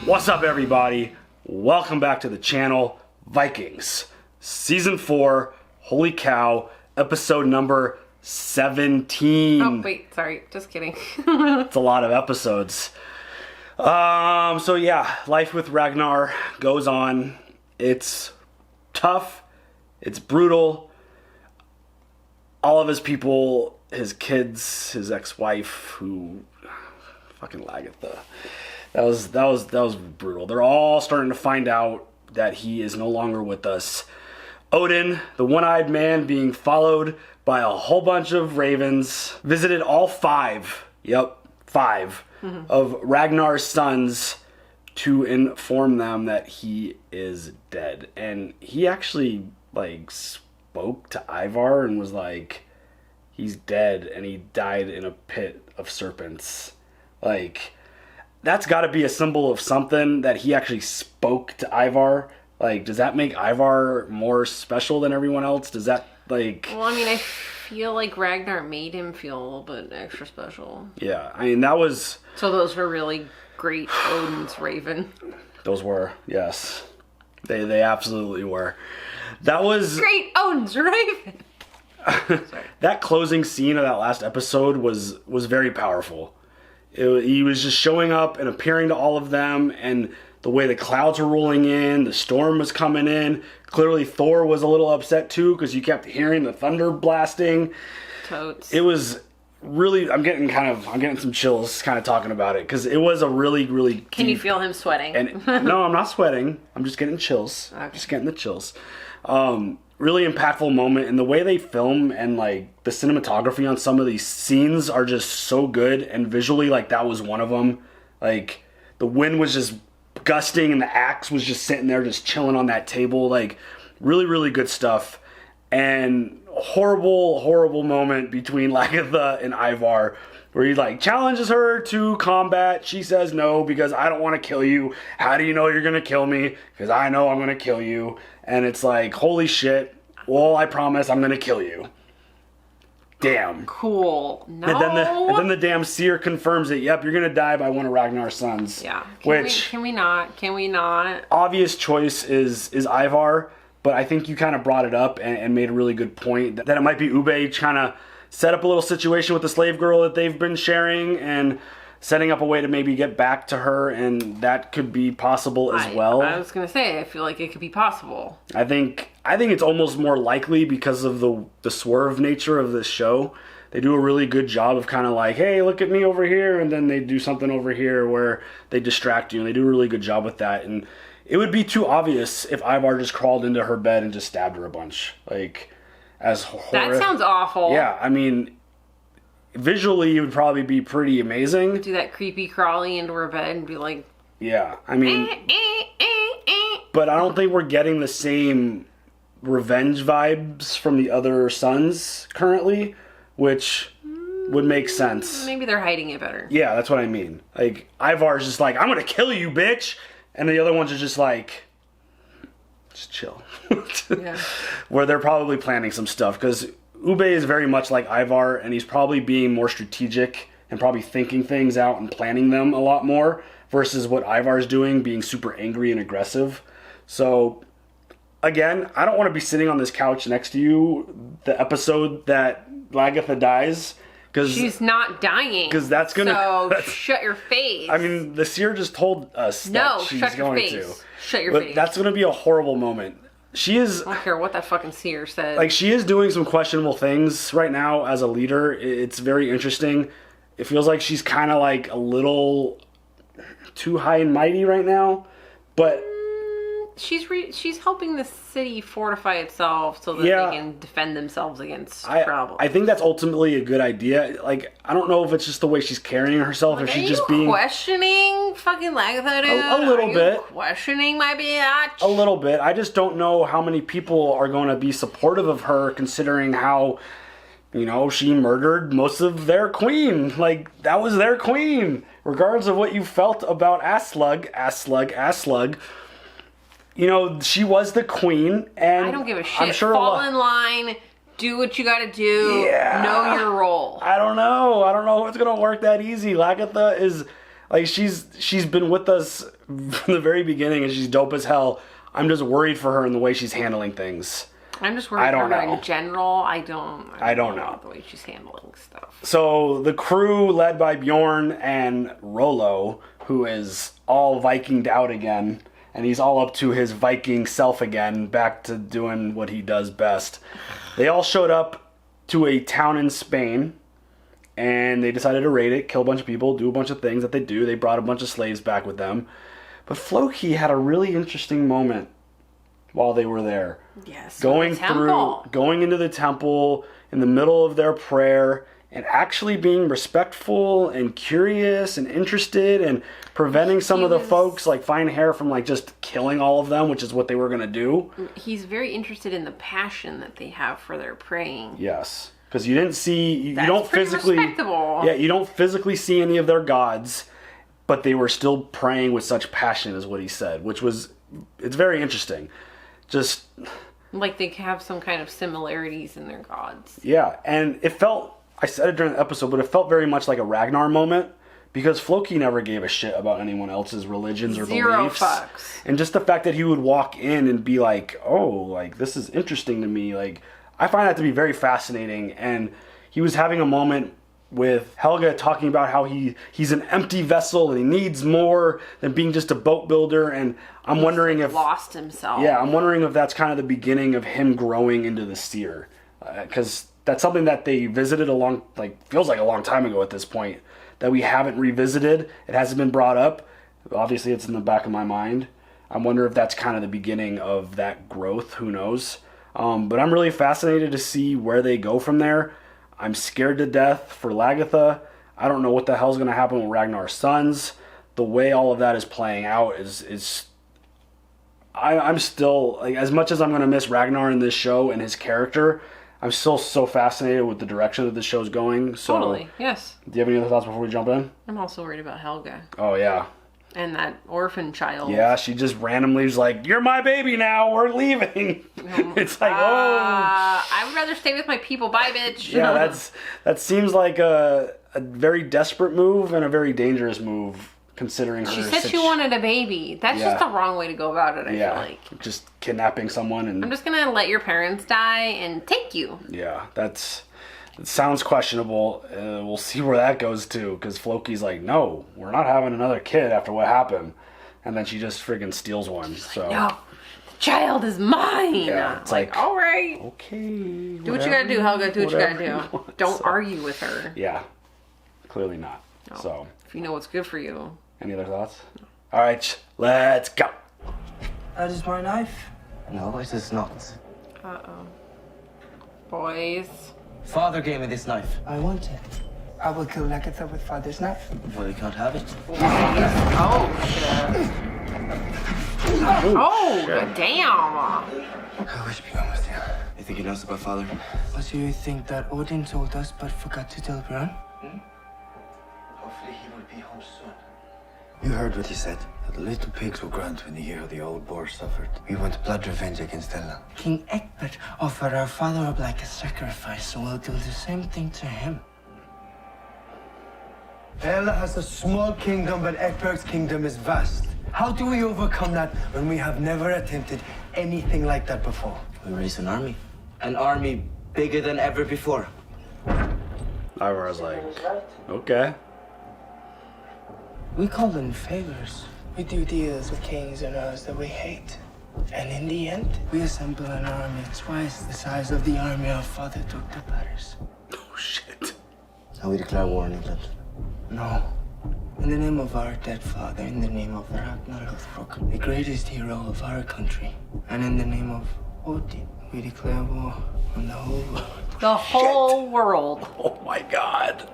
What's up, everybody? Welcome back to the channel. Vikings Season 4, holy cow, episode number 17. Oh, wait, sorry, just kidding. It's a lot of episodes. So yeah, life with Ragnar goes on. It's tough, it's brutal. All of his people, his kids, his ex-wife, who fucking Lagertha. That was brutal. They're all starting to find out that he is no longer with us. Odin, the one-eyed man being followed by a whole bunch of ravens, visited all five of Ragnar's sons to inform them that he is dead. And he actually, spoke to Ivar and was like, he's dead and he died in a pit of serpents. That's got to be a symbol of something that he actually spoke to Ivar. Does that make Ivar more special than everyone else? Does that, Well, I mean, I feel like Ragnar made him feel a little bit extra special. Yeah, I mean, that was... So those were really great Odin's Raven. Those were, yes. They absolutely were. That was... Great Odin's Raven! Sorry. That closing scene of that last episode was very powerful. He was just showing up and appearing to all of them, and the way the clouds were rolling in, the storm was coming in. Clearly Thor was a little upset too, because you kept hearing the thunder blasting. Totes. It was really, I'm getting some chills kind of talking about it, because it was a really Can you feel him sweating? And no, I'm not sweating. I'm just getting chills. Okay. Just getting the chills. Really impactful moment, and the way they film and the cinematography on some of these scenes are just so good, and visually that was one of them. The wind was just gusting and the axe was just sitting there just chilling on that table. Really good stuff. And horrible moment between Lagertha and Ivar, where he challenges her to combat. She says no because I don't want to kill you. How do you know you're gonna kill me? Because I know I'm gonna kill you. And it's holy shit. Well, I promise I'm gonna kill you. Damn. Cool. No. And then the damn seer confirms it. Yep, you're gonna die by one of Ragnar's sons. Yeah. Can we not? Obvious choice is Ivar, but I think you kind of brought it up and made a really good point that it might be Ube trying to set up a little situation with the slave girl that they've been sharing and setting up a way to maybe get back to her, and that could be possible as well. I was gonna say, I feel like it could be possible. I think it's almost more likely because of the swerve nature of this show. They do a really good job of kind of hey, look at me over here, and then they do something over here where they distract you, and they do a really good job with that. And it would be too obvious if Ivar just crawled into her bed and just stabbed her a bunch. That sounds awful. Yeah, I mean, visually it would probably be pretty amazing. Do that creepy crawly into her bed and be like... Yeah, I mean... But I don't think we're getting the same revenge vibes from the other sons currently, which would make sense. Maybe they're hiding it better. Yeah, that's what I mean. Ivar's just I'm gonna kill you, bitch! And the other ones are just just chill. Yeah. Where they're probably planning some stuff, because Ube is very much like Ivar, and he's probably being more strategic and probably thinking things out and planning them a lot more versus what Ivar's doing, being super angry and aggressive. So, again, I don't want to be sitting on this couch next to you the episode that Lagertha dies. She's not dying. Because that's going to... So, shut your face. I mean, the seer just told us that she's going to. Shut your but face. That's going to be a horrible moment. She is... I don't care what that fucking seer said. She is doing some questionable things right now as a leader. It's very interesting. It feels like she's kind of a little too high and mighty right now. But... She's helping the city fortify itself so that they can defend themselves against problems. I think that's ultimately a good idea. I don't know if it's just the way she's carrying herself, if she's just being questioning fucking Lagertha, dude. A little bit. Questioning my bitch. A little bit. I just don't know how many people are going to be supportive of her, considering how she murdered most of their queen. That was their queen. Regardless of what you felt about Aslug. She was the queen, and I don't give a shit. I'm sure Fall in line, do what you gotta do, know your role. I don't know if it's gonna work that easy. Lagertha is Like, she's been with us from the very beginning, and she's dope as hell. I'm just worried for her in the way she's handling things. I'm just worried for her in general. I don't know the way she's handling stuff. So the crew, led by Bjorn and Rollo, who is all Vikinged out again, and he's all up to his Viking self again, back to doing what he does best. They all showed up to a town in Spain, and they decided to raid it, kill a bunch of people, do a bunch of things that they do. They brought a bunch of slaves back with them. But Floki had a really interesting moment while they were there. Yes. Going into the temple in the middle of their prayer and actually being respectful and curious and interested and preventing some of the folks like Fine Hair from like just killing all of them, which is what they were going to do. He's very interested in the passion that they have for their praying. Yes. Because you didn't see, you That's don't physically, respectable. Yeah, you don't physically see any of their gods, but they were still praying with such passion, is what he said, which was, it's very interesting. Just like they have some kind of similarities in their gods. Yeah, and it felt, I said it during the episode, but it felt very much like a Ragnar moment, because Floki never gave a shit about anyone else's religions or beliefs. Fucks. And just the fact that he would walk in and be like, oh, like, this is interesting to me. Like, I find that to be very fascinating. And he was having a moment with Helga talking about how he's an empty vessel and he needs more than being just a boat builder. And I'm wondering if... lost himself. Yeah, I'm wondering if that's kind of the beginning of him growing into the seer. Because that's something that they visited feels like a long time ago at this point, that we haven't revisited. It hasn't been brought up. Obviously, it's in the back of my mind. I wonder if that's kind of the beginning of that growth. Who knows? But I'm really fascinated to see where they go from there. I'm scared to death for Lagertha. I don't know what the hell's going to happen with Ragnar's sons. The way all of that is playing out is I'm still, like, as much as I'm going to miss Ragnar in this show and his character, I'm still so fascinated with the direction that the show's going. So, totally, yes. Do you have any other thoughts before we jump in? I'm also worried about Helga. Oh, yeah. And that orphan child. Yeah, she just randomly was like, you're my baby now, we're leaving. It's like, I would rather stay with my people. Bye, bitch. Yeah, that seems like a very desperate move and a very dangerous move, considering she said she wanted a baby. That's just the wrong way to go about it, I feel like. Just kidnapping someone and... I'm just going to let your parents die and take you. Yeah, it sounds questionable. We'll see where that goes too, because Floki's like, no, we're not having another kid after what happened. And then she just friggin' steals one. She's like, no, the child is mine. Yeah, it's like, all right. Okay. Do what you gotta do, Helga. Do what you gotta do. Don't argue with her. Yeah, clearly not. No. So, if you know what's good for you. Any other thoughts? No. All right, let's go. That is my knife. No, it is not. Uh-oh. Boys. Father gave me this knife. I want it. I will kill Lagertha with father's knife. Well, you can't have it. Oh, shit. Oh, damn. I wish Bjorn was there. You think he knows about father? What do you think that Odin told us but forgot to tell Bjorn? Hopefully he will be home soon. You heard what he said. That the little pigs will grunt when they hear how the old boar suffered. We want blood revenge against Ella. King Egbert offered our father up like a sacrifice, so we'll do the same thing to him. Ella has a small kingdom, but Egbert's kingdom is vast. How do we overcome that when we have never attempted anything like that before? We raise an army. An army bigger than ever before. I was like, okay. We call them favors. We do deals with kings and earls that we hate. And in the end, we assemble an army twice the size of the army our father took to Paris. Oh, shit. And we declare war on England. No. In the name of our dead father, in the name of Ragnar, the greatest hero of our country, and in the name of Odin, we declare war on the whole world. The whole world. Oh my god.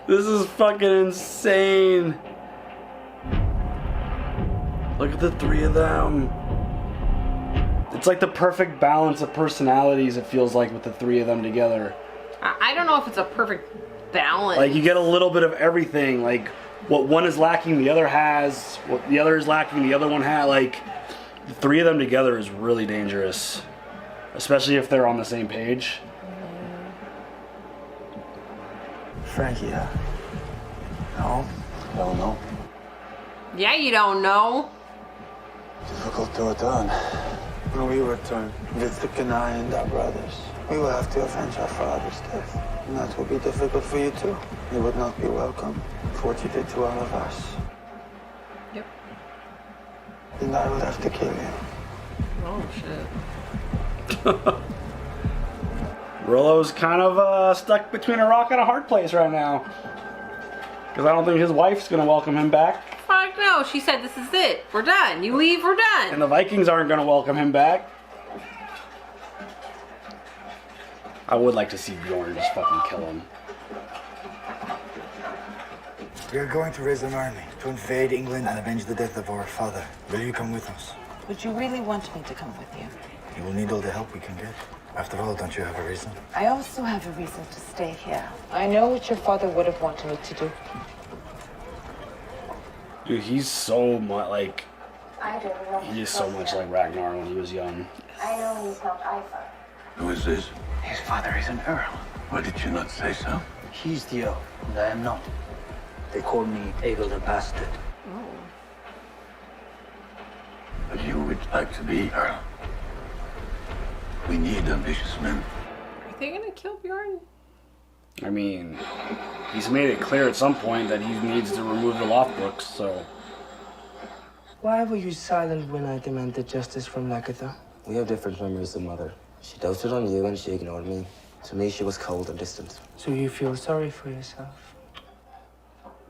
This is fucking insane. Look at the three of them. It's like the perfect balance of personalities, it feels like, with the three of them together. I don't know if it's a perfect balance. Like, you get a little bit of everything. Like, what one is lacking, the other has. What the other is lacking, the other one has. Like, the three of them together is really dangerous. Especially if they're on the same page. Frankie, No, I don't know. Yeah, you don't know. Difficult to return. When we return, with the Kanai and our brothers, we will have to avenge our father's death. And that will be difficult for you too. You would not be welcome for what you did to all of us. Yep. And I would have to kill you. Oh, shit. Rollo's kind of stuck between a rock and a hard place right now. Because I don't think his wife's going to welcome him back. Fuck no, she said this is it. We're done. You leave, we're done. And the Vikings aren't going to welcome him back. I would like to see Bjorn just fucking kill him. We are going to raise an army to invade England and avenge the death of our father. Will you come with us? Would you really want me to come with you? You will need all the help we can get. After all, don't you have a reason? I also have a reason to stay here. I know what your father would have wanted me to do. Dude, he's so much like... I don't know. He is so much like Ragnar when he was young. I know he's helped Ivar. Who is this? His father is an earl. Why did you not say so? He's the earl, and I am not. They call me Abel the Bastard. But you would like to be Earl. We need ambitious men. Are they gonna kill Bjorn? I mean, he's made it clear at some point that he needs to remove the Lothbrooks, so... Why were you silent when I demanded justice from Lagertha? We have different memories of Mother. She doted on you and she ignored me. To me, she was cold and distant. So you feel sorry for yourself?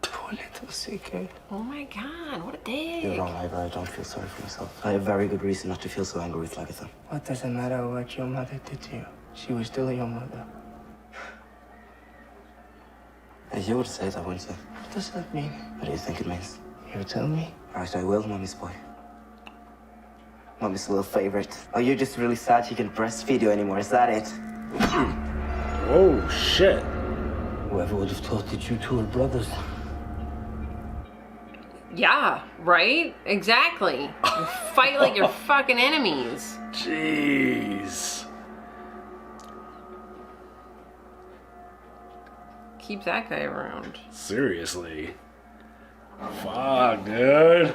Poor little sick girl. Oh my god, what a dick. You're wrong, Ivar. I don't feel sorry for myself. I have very good reason not to feel so angry with Lagertha. What does it matter what your mother did to you? She was still your mother. You would say that, wouldn't you? What does that mean? What do you think it means? You tell me. Right, I will, Mommy's boy. Mommy's little favorite. Oh, you're just really sad she can't breastfeed you anymore, is that it? Oh, shit. Whoever would have thought that you two were brothers? Yeah, right? Exactly. You fight like you're fucking enemies. Jeez. Keep that guy around. Seriously. Fuck, dude.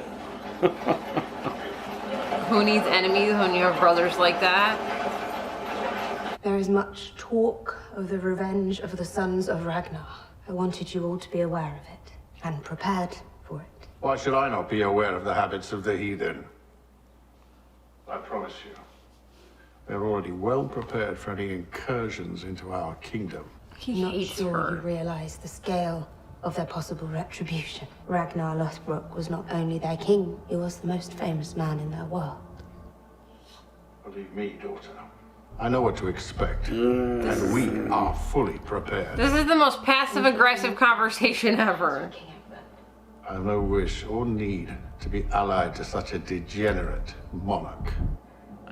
Who needs enemies when you have brothers like that? There is much talk of the revenge of the sons of Ragnar. I wanted you all to be aware of it and prepared for it. Why should I not be aware of the habits of the heathen? I promise you, they're already well prepared for any incursions into our kingdom. He Not hates sure her. you realize the scale of their possible retribution. Ragnar Lothbrok was not only their king, he was the most famous man in their world. Believe me, daughter. I know what to expect, and we are fully prepared. This is the most passive-aggressive conversation ever. I have no wish or need to be allied to such a degenerate monarch.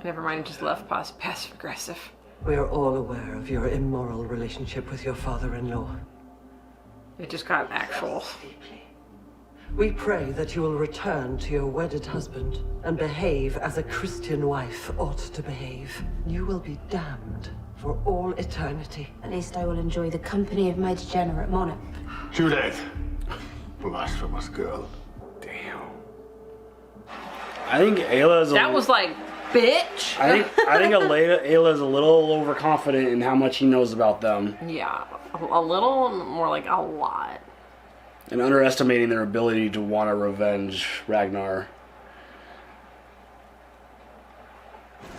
Never mind, just left passive-aggressive. We are all aware of your immoral relationship with your father-in-law. It just got actual. We pray that you will return to your wedded husband and behave as a Christian wife ought to behave. You will be damned for all eternity. At least I will enjoy the company of my degenerate monarch. Judith! Blasphemous girl. Damn. I think Ayla's That was like, bitch. I think Ayla's a little overconfident in how much he knows about them. Yeah, a little, more like a lot. And underestimating their ability to want to revenge Ragnar.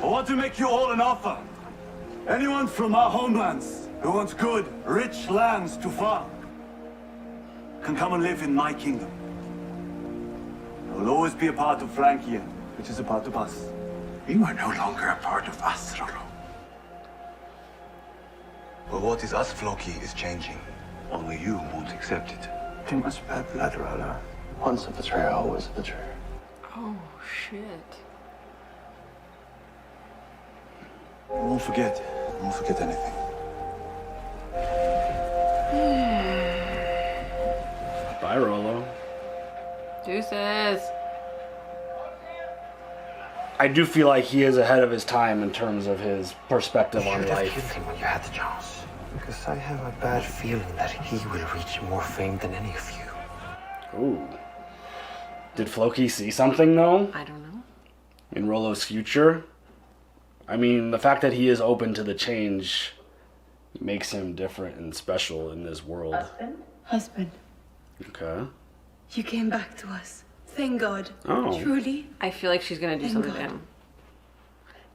I want to make you all an offer. Anyone from our homelands who wants good, rich lands to farm can come and live in my kingdom. I will always be a part of Francia, which is a part of us. You are no longer a part of us, Rollo. But what is us, Floki, is changing. Only you won't accept it. Too much bad blood, Rollo. Once a betrayer, always a betrayer. Oh, shit. I won't forget. I won't forget anything. Bye, Rollo. Deuces. I do feel like he is ahead of his time in terms of his perspective on Should have life. killed him when you had the chance. Because I have a bad feeling that he will reach more fame than any of you. Ooh. Did Floki see something, though? I don't know. In Rollo's future? I mean, the fact that he is open to the change makes him different and special in this world. Husband. Okay. You came back to us. Thank God. Oh. Truly. I feel like she's gonna do something to him.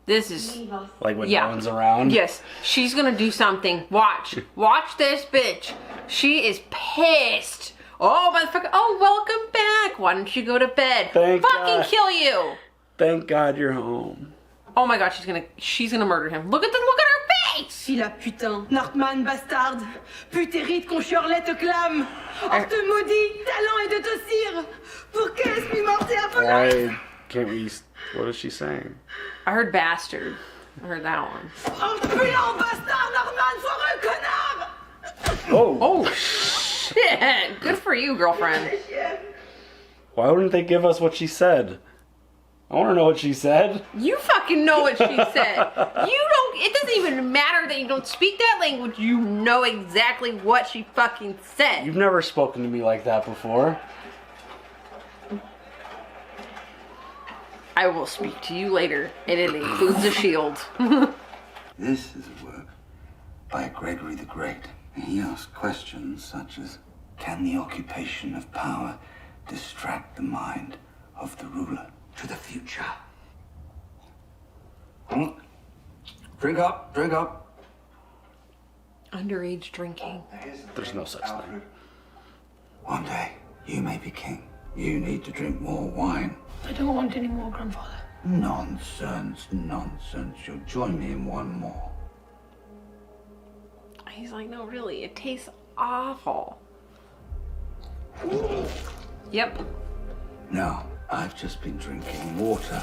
This is... Like when no one's around? Yes. She's gonna do something. Watch. Watch this bitch. She is pissed. Oh, motherfucker. Oh, welcome back. Why don't you go to bed? Thank Fucking God. kill you. Thank God you're home. Oh my God, she's gonna murder him. Look at her face. Fila putain, Norman bastard, putérite qu'on chiorlet te clame. Or te maudit, talent est de te cire. Pour qu'est-ce mi morté à Why can't we... What is she saying? I heard bastard. I heard that one. Pulant bastard, Norman, sois un connard. Oh. Shit. Good for you, girlfriend. Why wouldn't they give us what she said? I want to know what she said. You fucking know what she said. You don't... It doesn't even matter that you don't speak that language. You know exactly what she fucking said. You've never spoken to me like that before. I will speak to you later, and it includes a shield. This is a work by Gregory the Great. He asks questions such as, can the occupation of power distract the mind of the ruler to the future? Drink up, drink up. Underage drinking. There's no such thing. One day, you may be king. You need to drink more wine. I don't want any more, grandfather. Nonsense, nonsense. You'll join me in one more. He's like, no, really, it tastes awful. Yep. No, I've just been drinking water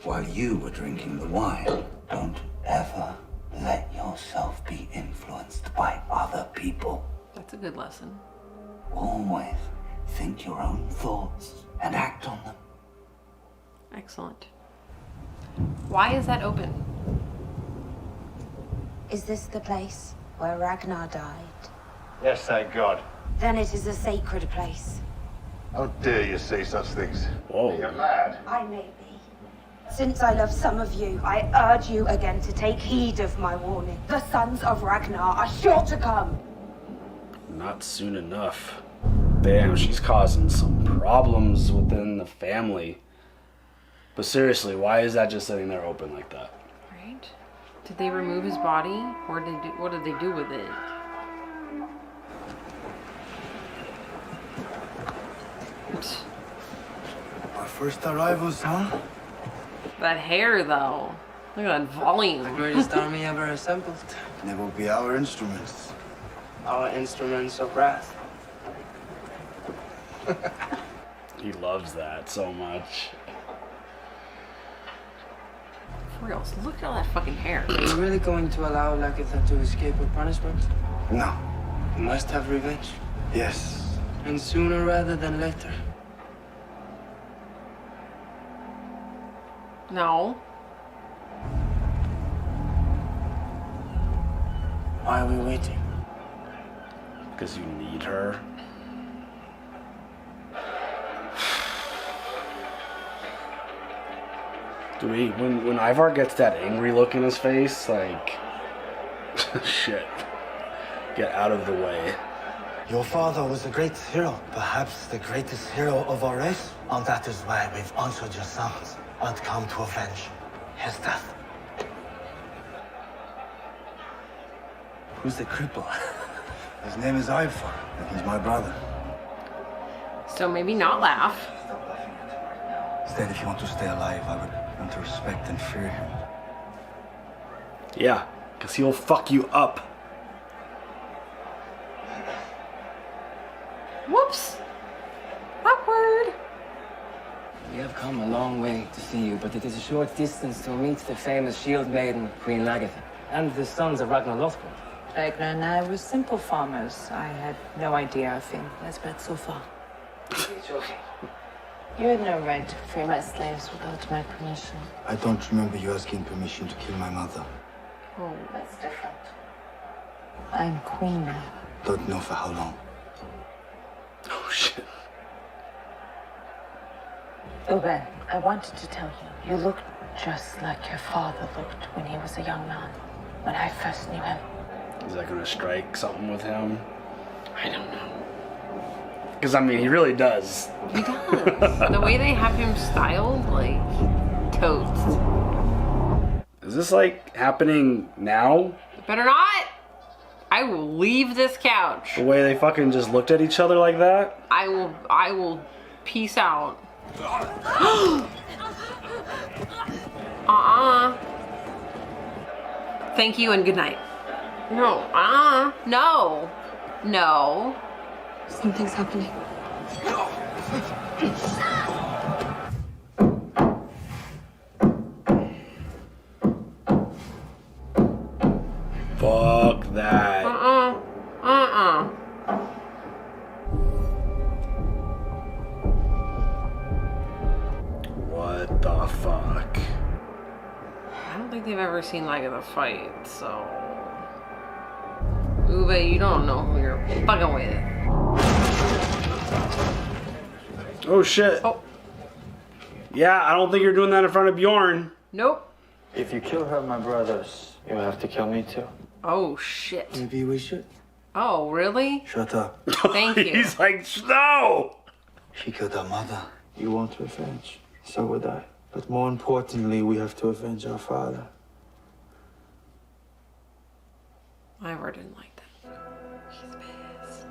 while you were drinking the wine. Don't ever let yourself be influenced by other people. That's a good lesson. Always think your own thoughts and act on them. Excellent. Why is that open? Is this the place where Ragnar died? Yes, thank God. Then it is a sacred place. How dare you say such things? Whoa. You're mad. I may be. Since I love some of you, I urge you again to take heed of my warning. The sons of Ragnar are sure to come. Not soon enough. Damn, she's causing some problems within the family. But seriously, why is that just sitting there open like that? Right? Did they remove his body? Or what did they do with it? Our first arrivals, huh? That hair, though. Look at that volume. The greatest army ever assembled. They will be our instruments. Our instruments of wrath. He loves that so much. For reals, look at all that fucking hair. Are you really going to allow Lagertha to escape her punishment? No. You must have revenge. Yes. And sooner rather than later. No. Why are we waiting? Because you need her. Do we, when Ivar gets that angry look in his face, like, shit, get out of the way. Your father was a great hero, perhaps the greatest hero of our race. And that is why we've answered your sons and come to avenge his death. Who's the cripple? His name is Ivar, and he's my brother. So maybe not laugh. Instead, if you want to stay alive, I would want to respect and fear him. Yeah, because he'll fuck you up. Whoops. Awkward. We have come a long way to see you, but it is a short distance to meet the famous shield maiden, Queen Lagertha, and the sons of Ragnar Lothbrok. Ragnar and I were simple farmers. I had no idea of him. Let's bet so far. It's okay. You had no right to free my slaves without my permission. I don't remember you asking permission to kill my mother. Oh, that's different. I'm queen now. Don't know for how long. Oh shit. Ube, I wanted to tell you, you look just like your father looked when he was a young man, when I first knew him. Is that gonna strike something with him? I don't know. Because, I mean, he really does. He does. The way they have him styled, like, toast. Is this, like, happening now? Better not! I will leave this couch. The way they fucking just looked at each other like that? I will peace out. Thank you and good night. No, no. No. Something's happening. Fuck that. What the fuck? I don't think they've ever seen Lagertha fight, so... Ube, you don't know who you're fucking with. Oh shit. Oh. Yeah, I don't think you're doing that in front of Bjorn. Nope. If you kill her, my brothers, you'll have to kill me too. Oh shit. Maybe we should. Oh, really? Shut up. Thank you. He's like, no! She killed our mother. You want revenge. So would I. But more importantly, we have to avenge our father. Ivar didn't like that. He's pissed.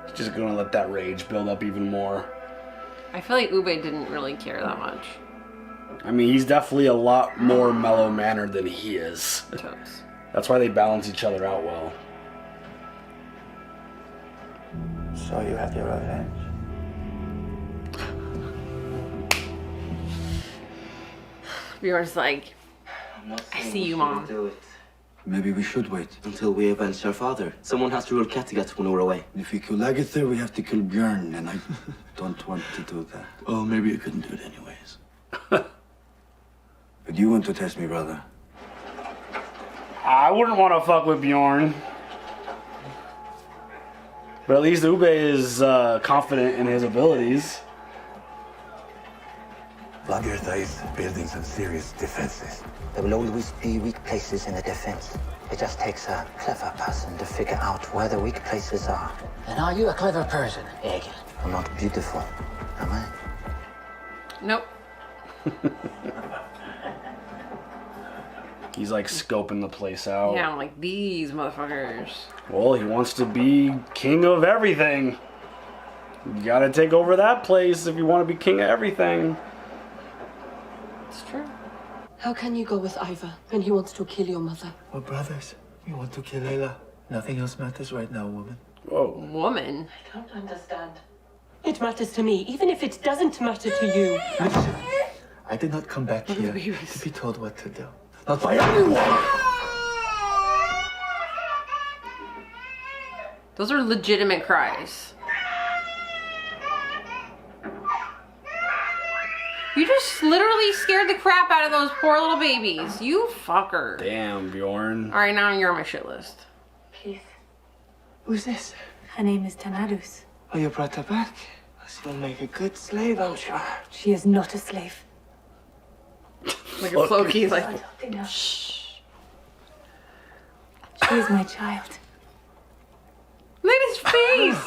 He's just gonna let that rage build up even more. I feel like Ube didn't really care that much. I mean, he's definitely a lot more mellow-mannered than he is. Totes. That's why they balance each other out well. So you have your revenge. Bjorn's like, I see you, Mom. Do it. Maybe we should wait until we avenge our father. Someone has to rule Kattegat when we're away. If we kill Lagertha, we have to kill Bjorn, and I don't want to do that. Well, maybe you couldn't do it anyways. But you want to test me, brother? I wouldn't want to fuck with Bjorn. But at least Ube is confident in his abilities. Lagertha is building some serious defenses. There will always be weak places in the defense. It just takes a clever person to figure out where the weak places are. And are you a clever person, Egil? I'm not beautiful, am I? Nope. He's like scoping the place out. Yeah, I'm like, these motherfuckers. Well, he wants to be king of everything. You gotta take over that place if you want to be king of everything. It's true. How can you go with Ivar when he wants to kill your mother? We're brothers. We want to kill Layla. Nothing else matters right now, woman. Whoa. Woman? I don't understand. It matters to me, even if it doesn't matter to you. Listen, I did not come back here to be told what to do. Not by anyone! Those are legitimate cries. You just literally scared the crap out of those poor little babies. You fucker. Damn, Bjorn. Alright, now you're on my shit list. Please. Who's this? Her name is Tanarus. Oh, you brought her back? She'll make a good slave, I'm sure. She is not a slave. Like a Floki, like, shh. She is my child. look at his face.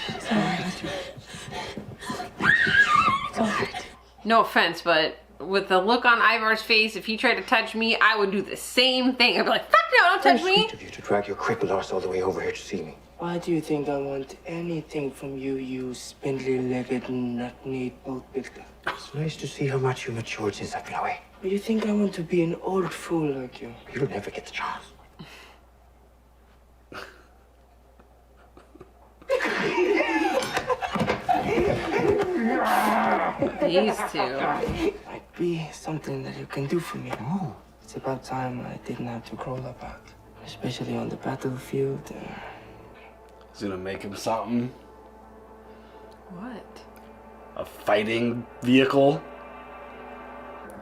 It's all right. No offense, but with the look on Ivar's face, if he tried to touch me, I would do the same thing. I'd be like, fuck no, don't touch me. Sweet of you to drag your crippled arse all the way over here to see me. Why do you think I want anything from you, you spindly-legged, nut-kneed boat-builder? It's nice to see how much you matured since I've been away. But you think I want to be an old fool like you? You'll never get the chance. These two. Might be something that you can do for me. Oh. It's about time I didn't have to crawl about. Especially on the battlefield. He's gonna make him something. What? A fighting vehicle.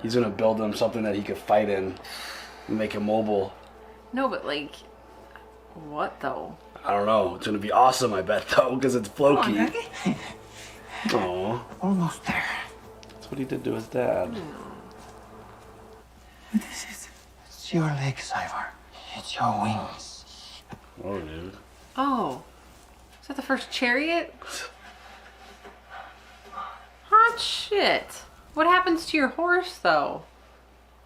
He's gonna build him something that he could fight in and make him mobile. No, but like, What though? I don't know. It's gonna be awesome, I bet, though, because it's Floki. Aww. Almost there. That's what he did to his dad. This is... It's your legs, Ivar. It's your wings. Oh, dude. Oh. Is that the first chariot? Hot shit. What happens to your horse, though?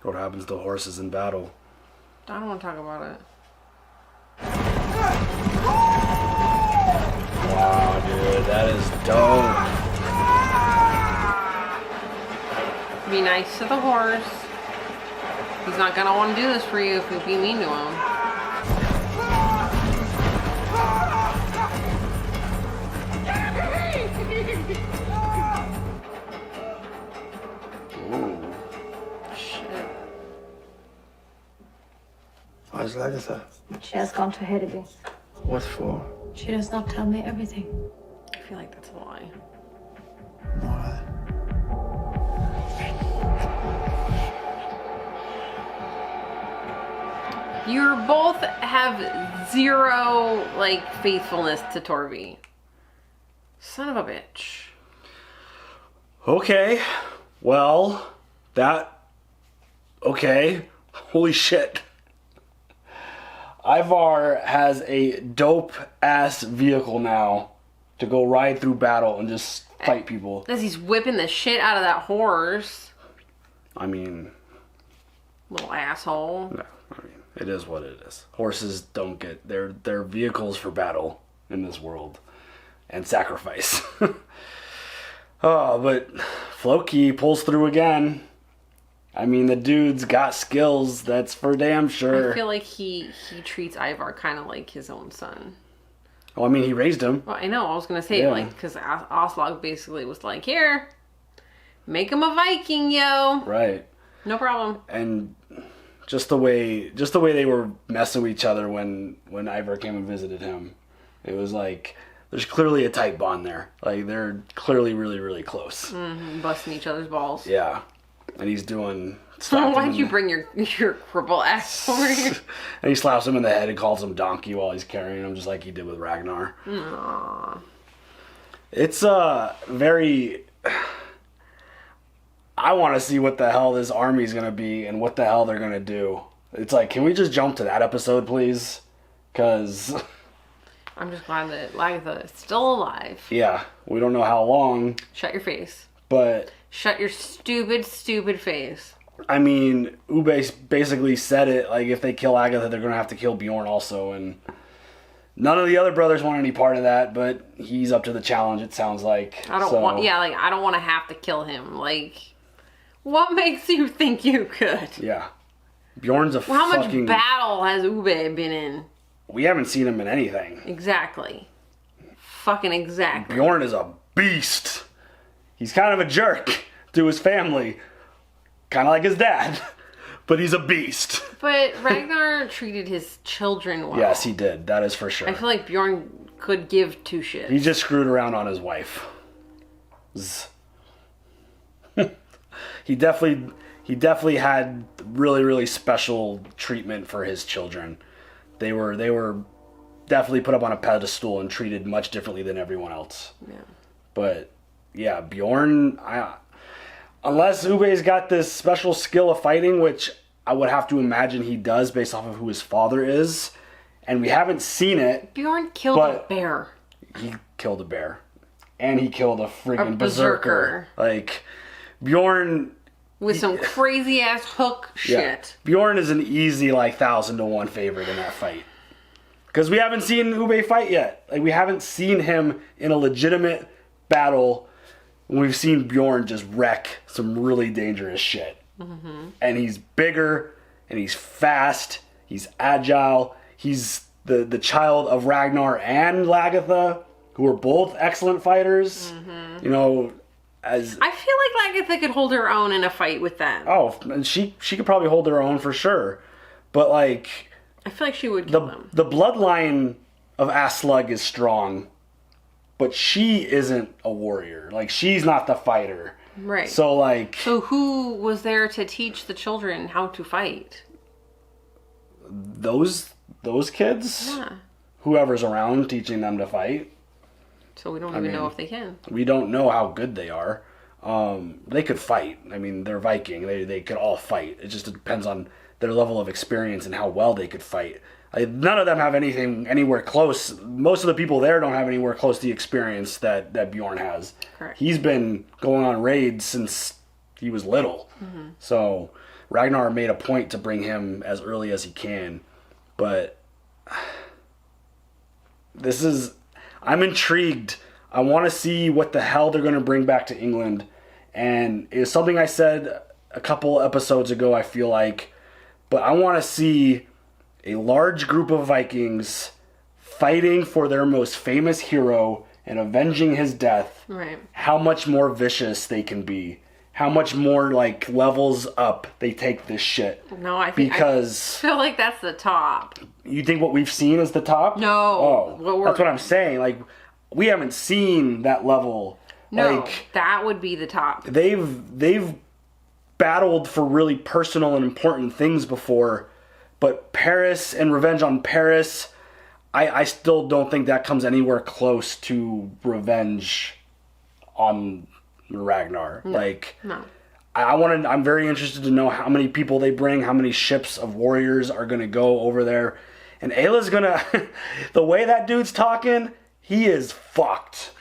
What happens to horses in battle? I don't want to talk about it. Wow, dude, that is dope. Be nice to the horse. He's not gonna want to do this for you if you be mean to him. Ooh. Shit. Where's Lagertha? She has gone to Hedeby. What for? She does not tell me everything. I feel like that's a lie. Alright. You both have zero, like, faithfulness to Torvi. Son of a bitch. Okay. Well, okay. Holy shit. Ivar has a dope-ass vehicle now to go ride through battle and just fight people. As he's whipping the shit out of that horse. I mean... Little asshole. No, I mean, it is what it is. Horses don't get... They're vehicles for battle in this world. And sacrifice. Oh, but Floki pulls through again. I mean, the dude's got skills, that's for damn sure. I feel like he treats Ivar kind of like his own son. Well, I mean, he raised him. Well, I know, I was going to say, Yeah. like, because Aslog basically was like, here, make him a Viking, yo. Right. No problem. And just the way they were messing with each other when Ivar came and visited him, it was like, there's clearly a tight bond there. Like, they're clearly really, really close. Mm-hmm, busting each other's balls. Yeah. And he's doing... Why'd you bring your cripple ass over here? And he slaps him in the head and calls him donkey while he's carrying him, just like he did with Ragnar. Aww. It's very... I want to see what the hell this army's going to be and what the hell they're going to do. It's like, can we just jump to that episode, please? Because... I'm just glad that Lagertha is still alive. Yeah, we don't know how long. Shut your face. But... Shut your stupid, stupid face. I mean, Ube basically said it, like, if they kill Agatha, they're going to have to kill Bjorn also, and none of the other brothers want any part of that, but he's up to the challenge, it sounds like. I don't want to have to kill him. Like, what makes you think you could? Yeah. Bjorn's How much battle has Ube been in? We haven't seen him in anything. Exactly. Fucking exactly. Bjorn is a beast. He's kind of a jerk to his family. Kind of like his dad. But he's a beast. But Ragnar treated his children well. Yes, he did. That is for sure. I feel like Bjorn could give two shits. He just screwed around on his wife. He definitely had really, really special treatment for his children. They were definitely put up on a pedestal and treated much differently than everyone else. Yeah. But yeah, Bjorn, unless Ube's got this special skill of fighting, which I would have to imagine he does based off of who his father is, and we haven't seen it. Bjorn killed a bear. He killed a bear. And he killed a friggin' berserker. Like, Bjorn... With some crazy ass hook shit. Yeah. Bjorn is an easy, 1,000-to-1 favorite in that fight. Because we haven't seen Ube fight yet. Like, we haven't seen him in a legitimate battle. We've seen Bjorn just wreck some really dangerous shit. Mm-hmm. And he's bigger, and he's fast, he's agile, he's the child of Ragnar and Lagertha, who are both excellent fighters. Mm-hmm. You know, I feel like Lagertha could hold her own in a fight with them. Oh, and she could probably hold her own for sure. But, I feel like she would kill them. The bloodline of Aslug is strong, but she isn't a warrior. She's not the fighter. Right. So, So who was there to teach the children how to fight? Those those kids. Yeah. Whoever's around teaching them to fight. So we don't even know if they can. We don't know how good they are. They could fight. I mean, they're Viking. They could all fight. It just depends on their level of experience and how well they could fight. None of them have anything anywhere close. Most of the people there don't have anywhere close to the experience that Bjorn has. Correct. He's been going on raids since he was little. Mm-hmm. So Ragnar made a point to bring him as early as he can. But I'm intrigued. I want to see what the hell they're going to bring back to England. And it's something I said a couple episodes ago, I feel like. But I want to see a large group of Vikings fighting for their most famous hero and avenging his death. Right. How much more vicious they can be. How much more, like, levels up they take this shit. No, I feel like that's the top. You think what we've seen is the top? No. Oh, that's what I'm saying. Like, we haven't seen that level. No, like, that would be the top. They've battled for really personal and important things before, but Paris and revenge on Paris, I still don't think that comes anywhere close to revenge on Ragnar. No. I'm very interested to know how many people they bring, how many ships of warriors are going to go over there. And Ayla's going to... the way that dude's talking, he is fucked.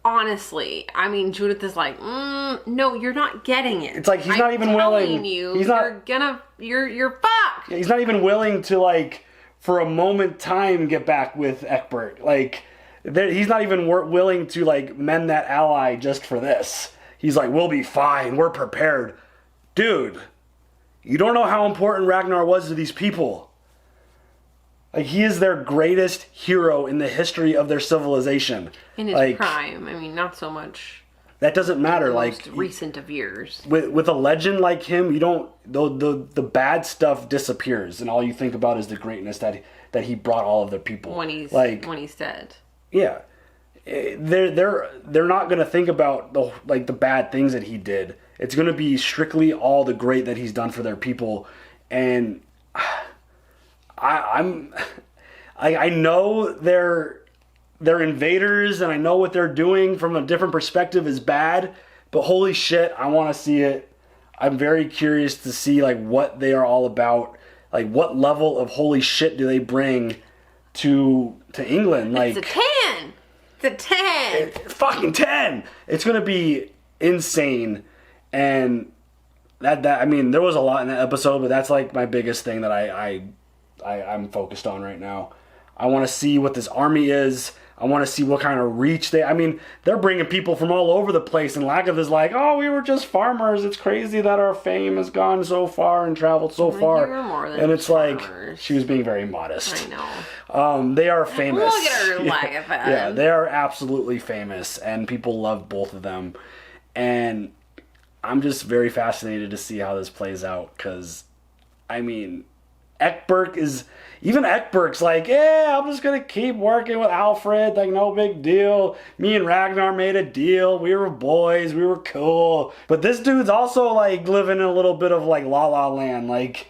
Honestly, I mean, Judith is like, no, you're not getting it. It's like he's not even willing. You're fucked. He's not even willing to, like, for a moment time get back with Eckbert. Like, he's not even willing to, like, mend that ally just for this. He's like, we'll be fine. We're prepared. Dude, you don't know how important Ragnar was to these people. Like, he is their greatest hero in the history of their civilization. In his prime. I mean, not so much. That doesn't matter. The like, most recent of years. With a legend like him, you don't... The bad stuff disappears, and all you think about is the greatness that he brought all of the people. When he's dead. Yeah. They're not going to think about the bad things that he did. It's going to be strictly all the great that he's done for their people. And I know they're invaders, and I know what they're doing from a different perspective is bad, but holy shit, I want to see it. I'm very curious to see, like, what they are all about. Like, what level of holy shit do they bring to England? Like, it's a 10. It's a 10. Fucking 10. It's gonna be insane, and that I mean, there was a lot in that episode, but that's like my biggest thing that I'm focused on right now. I want to see what this army is. I want to see what kind of reach they're bringing people from all over the place, and Lagertha's like, oh, we were just farmers. It's crazy that our fame has gone so far and traveled so far. And it's farmers. Like, she was being very modest. I know. They are famous. Look at her, Lagertha. Yeah, they are absolutely famous, and people love both of them. And I'm just very fascinated to see how this plays out, because, I mean, Eckbert's like, yeah, I'm just going to keep working with Alfred, like, no big deal. Me and Ragnar made a deal. We were boys. We were cool. But this dude's also, like, living in a little bit of, like, La La Land. Like,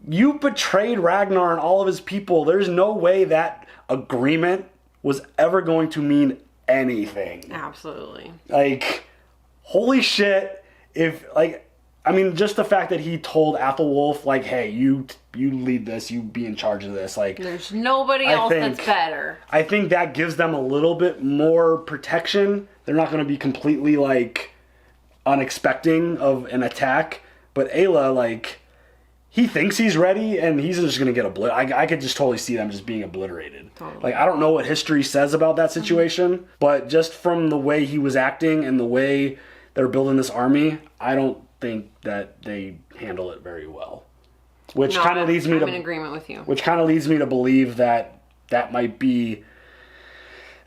you betrayed Ragnar and all of his people. There's no way that agreement was ever going to mean anything. Absolutely. Like, holy shit. I mean, just the fact that he told Athelwolf, like, hey, you lead this, you be in charge of this. Like, there's nobody else that's better. I think that gives them a little bit more protection. They're not going to be completely, like, unexpecting of an attack. But Ayla, like, he thinks he's ready, and he's just going to get obliterated. I could just totally see them just being obliterated. Totally. Like, I don't know what history says about that situation, but just from the way he was acting and the way they're building this army, I don't think that they handle it very well. Which kind of leads me I'm in agreement with you. Which kind of leads me to believe that might be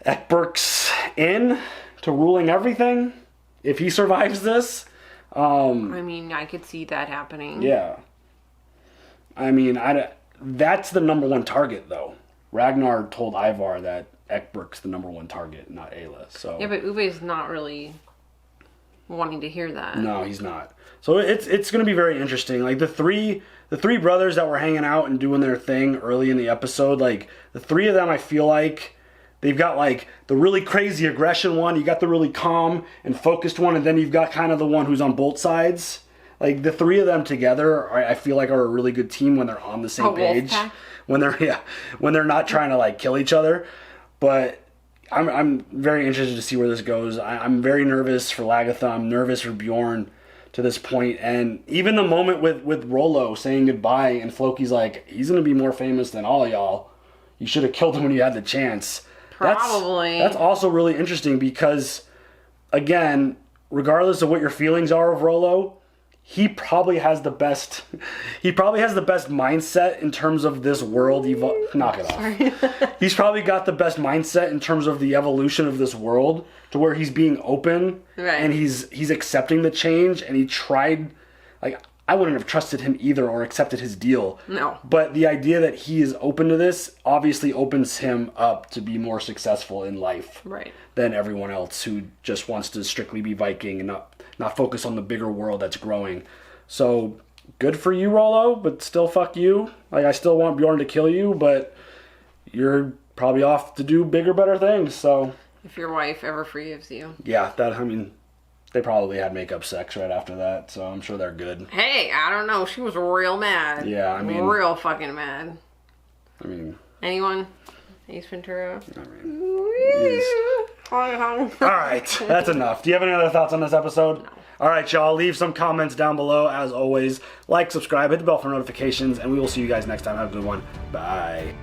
Eckbert's in to ruling everything if he survives this. I mean, I could see that happening. Yeah. I mean, that's the number one target, though. Ragnar told Ivar that Eckbert's the number one target, not Ayla. So yeah, but Uwe's not really wanting to hear that. No, he's not. So it's going to be very interesting. Like, the three the three brothers that were hanging out and doing their thing early in the episode, like, the three of them, I feel like they've got, like, the really crazy aggression one, you got the really calm and focused one, and then you've got kind of the one who's on both sides. Like, the three of them together, I feel like, are a really good team when they're on the same page. When they're not trying to, like, kill each other. But I'm very interested to see where this goes. I'm very nervous for Lagertha. I'm nervous for Bjorn to this point. And even the moment with Rollo saying goodbye, and Floki's like, he's going to be more famous than all y'all. You should have killed him when you had the chance. Probably. That's also really interesting because, again, regardless of what your feelings are of Rollo, he probably has the best mindset in terms of this world. Knock it off. He's probably got the best mindset in terms of the evolution of this world, to where he's being open, right, and he's accepting the change, and he tried, like, I wouldn't have trusted him either or accepted his deal. No. But the idea that he is open to this obviously opens him up to be more successful in life, right, than everyone else who just wants to strictly be Viking and not focus on the bigger world that's growing. So, good for you, Rollo, but still fuck you. Like, I still want Bjorn to kill you, but you're probably off to do bigger, better things, so... If your wife ever forgives you. Yeah, they probably had makeup sex right after that, so I'm sure they're good. Hey, I don't know. She was real mad. Yeah, I mean... Real fucking mad. I mean... Anyone? Ace Ventura? I mean... Alright, that's enough. Do you have any other thoughts on this episode? No. Alright, y'all, leave some comments down below, as always. Like, subscribe, hit the bell for notifications, and we will see you guys next time. Have a good one. Bye.